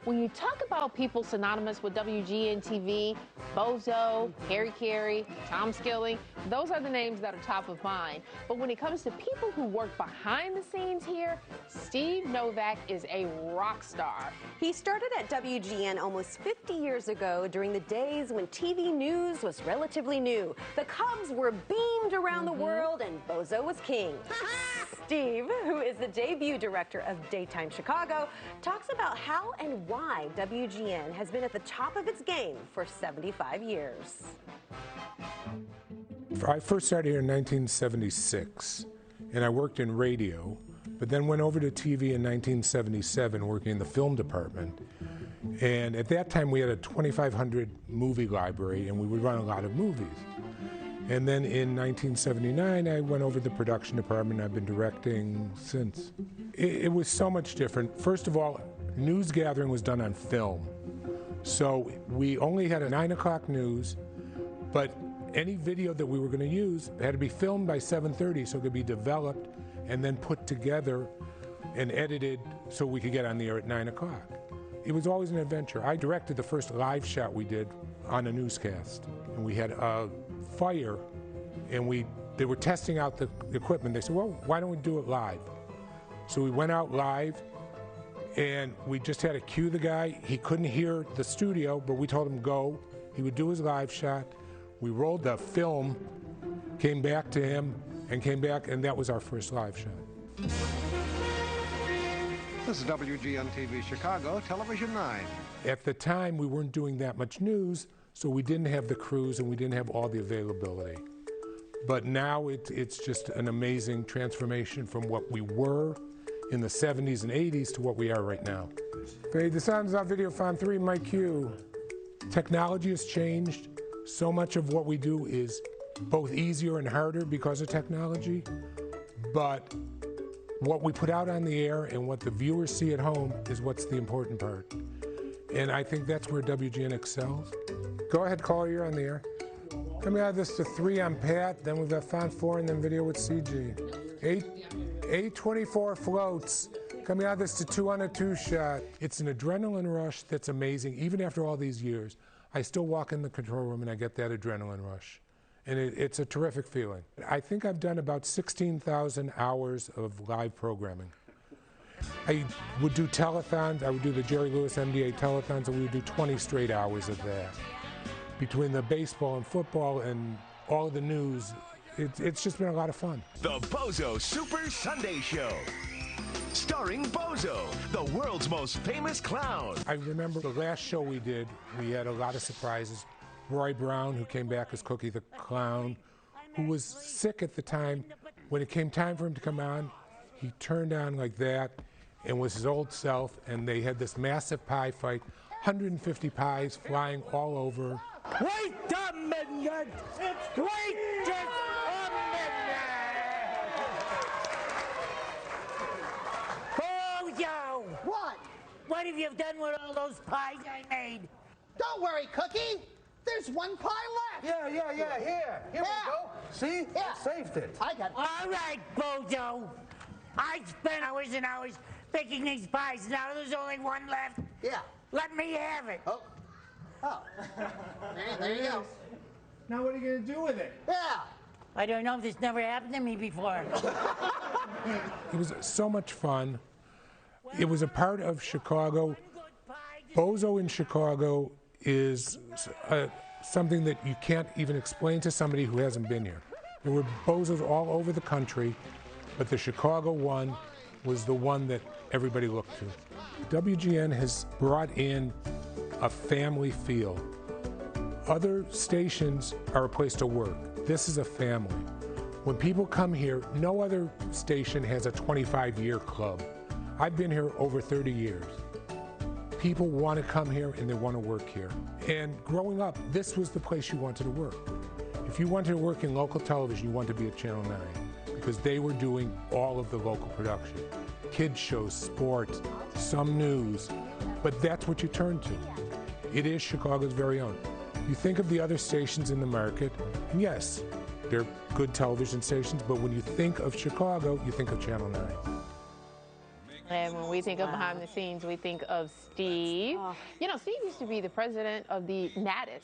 When you talk about people synonymous with WGN-TV, Bozo, Harry Carey, Tom Skilling, those are the names that are top of mind. But when it comes to people who work behind the scenes here, Steve Novak is a rock star. He started at WGN almost 50 years ago during the days when TV news was relatively new. The Cubs were beamed around the world and Bozo was king. Steve, who is the debut director of Daytime Chicago, talks about how and why WGN has been at the top of its game for 75 years. I first started here in 1976, and I worked in radio, but then went over to TV in 1977, working in the film department. And at that time, we had a 2,500 movie library, and we would run a lot of movies. And then in 1979, I went over to the production department. I've been directing since. It was so much different. First of all, news gathering was done on film. So we only had a 9 o'clock news, but any video that we were going to use had to be filmed by 7:30 so it could be developed and then put together and edited so we could get on the air at 9 o'clock. It was always an adventure. I directed the first live shot we did on a newscast. And we had a fire, and they were testing out the equipment. They said, well, why don't we do it live? So we went out live, and we just had to cue the guy. He couldn't hear the studio, but we told him go. He would do his live shot. We rolled the film, came back to him, and came back, and that was our first live shot. This is WGN-TV Chicago, Television 9. At the time, we weren't doing that much news, so we didn't have the crews and we didn't have all the availability. But now it's just an amazing transformation from what we were in the 70s and 80s to what we are right now. Fade the sounds off Videothon 3, Mike Q. Technology has changed. So much of what we do is both easier and harder because of technology, but what we put out on the air and what the viewers see at home is what's the important part. And I think that's where WGN excels. Go ahead, caller, you're on the air. Coming out of this to 3 on Pat, then we've got Font 4 and then video with CG. 824 floats. Coming out of this to 2 on a 2 shot. It's an adrenaline rush that's amazing. Even after all these years, I still walk in the control room and I get that adrenaline rush. And it's a terrific feeling. I think I've done about 16,000 hours of live programming. I would do telethons. I would do the Jerry Lewis MDA telethons, and we would do 20 straight hours of that. Between the baseball and football and all of the news, it's just been a lot of fun. The Bozo Super Sunday Show. Starring Bozo, the world's most famous clown. I remember the last show we did, we had a lot of surprises. Roy Brown, who came back as Cookie the Clown, who was sick at the time. When it came time for him to come on, he turned on like that and was his old self, and they had this massive pie fight, 150 pies flying all over. Wait a minute! Wait just a minute! Bozo! What? What have you done with all those pies I made? Don't worry, Cookie. There's one pie left. Yeah. Here we go. See? Yeah. I saved it. I got it. All right, Bozo. I spent hours and hours picking these pies. Now there's only one left. Yeah. Let me have it. Oh. There you go. Now what are you going to do with it? Yeah. I don't know if this never happened to me before. It was so much fun. It was a part of Chicago. Bozo in Chicago is something that you can't even explain to somebody who hasn't been here. There were Bozos all over the country, but the Chicago one was the one that everybody looked to. WGN has brought in a family feel. Other stations are a place to work. This is a family. When people come here, no other station has a 25-year club. I've been here over 30 years. People want to come here and they want to work here. And growing up, this was the place you wanted to work. If you wanted to work in local television, you wanted to be at Channel 9 because they were doing all of the local production. Kids shows, sports, some news, but that's what you turn to. It is Chicago's very own. You think of the other stations in the market, and yes, they're good television stations, but when you think of Chicago, you think of Channel 9. I haven't we think of behind the scenes, we think of Steve. You know, Steve used to be the president of the NATIS,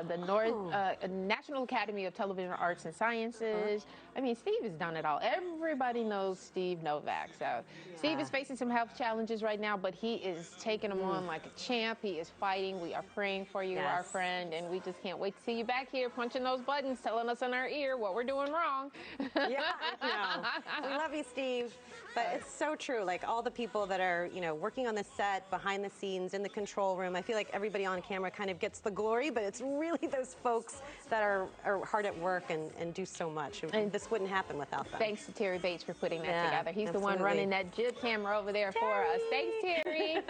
the National Academy of Television Arts and Sciences. I mean, Steve has done it all. Everybody knows Steve Novak. So Steve is facing some health challenges right now, but he is taking them on like a champ. He is fighting. We are praying for you, our friend, and we just can't wait to see you back here punching those buttons, telling us in our ear what we're doing wrong. Yeah, I know. We love you, Steve. But it's so true. Like all the people that are, you know, working on the set, behind the scenes, in the control room. I feel like everybody on camera kind of gets the glory, but it's really those folks that are hard at work and do so much. And this wouldn't happen without them. Thanks to Terry Bates for putting that together. He's the one running that jib camera over there for us. Thanks, Terry.